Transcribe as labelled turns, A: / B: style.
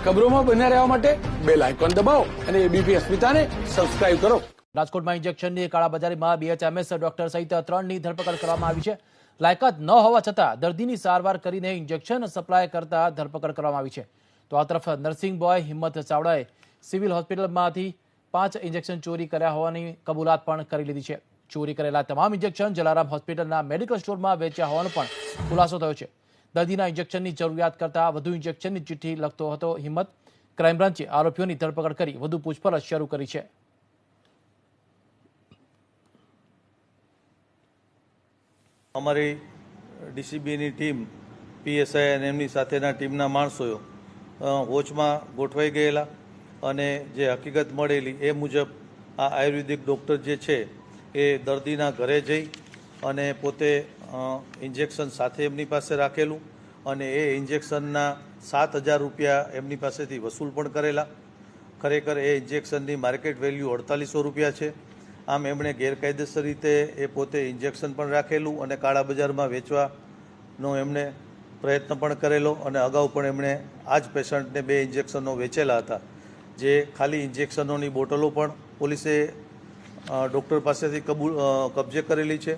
A: ખબરોમાં બન્યા રહેવા માટે બેલ આઇકોન દબાવો અને એબીપી અસ્મિતાને સબસ્ક્રાઇબ કરો.
B: રાજકોટમાં ઇન્જેક્શનની કાળાબજારીમાં BHMS ડોક્ટર સહિત 3ની ધરપકડ કરવામાં આવી છે. લાયકાત ન હોવા છતાં દર્દીની સારવાર કરીને ઇન્જેક્શન સપ્લાય કરતા ધરપકડ કરવામાં આવી છે. તો આ તરફ નર્સિંગ બોય હિંમત ચાવડાએ સિવિલ હોસ્પિટલમાંથી 5 ઇન્જેક્શન ચોરી કર્યા હોવાની કબૂલાત પણ કરી લીધી છે. ચોરી કરેલા તમામ ઇન્જેક્શન જલારામ હોસ્પિટલના મેડિકલ સ્ટોરમાં વેચ્યા હોવાનો પણ ખુલાસો થયો છે. દર્દીના ઇન્જેક્શનની જરૂરિયાત કરતા વધુ ઇન્જેક્શનની ચિઠ્ઠી લખતો હતો હિંમત. ક્રાઇમ બ્રાન્ચે આરોપીઓની ધરપકડ કરી વધુ પૂછપરછ શરૂ કરી છે.
C: અમારી ડીસીબીની ટીમ પીએસઆઈ અને એમની સાથેના ટીમના માણસો વોચમાં ગોઠવાઈ ગયેલા અને જે હકીકત મળેલી એ મુજબ આ આયુર્વેદિક ડૉક્ટર જે છે એ દર્દીના ઘરે જઈ અને પોતે ઇન્જેક્શન સાથે એમની પાસે રાખેલું અને એ ઇન્જેક્શનના 7,000 રૂપિયા એમની પાસેથી વસૂલ પણ કરેલા. ખરેખર એ ઇન્જેક્શનની માર્કેટ વેલ્યુ 4800 રૂપિયા છે. આમ એમણે ગેરકાયદેસર રીતે એ પોતે ઇન્જેક્શન પણ રાખેલું અને કાળા બજારમાં વેચવાનો એમણે પ્રયત્ન પણ કરેલો અને અગાઉ પણ એમણે આ જ પેશન્ટને 2 ઇન્જેક્શનો વેચેલા હતા. જે ખાલી ઇન્જેક્શનોની બોટલો પણ પોલીસે ડૉક્ટર પાસેથી કબજે કરેલી છે.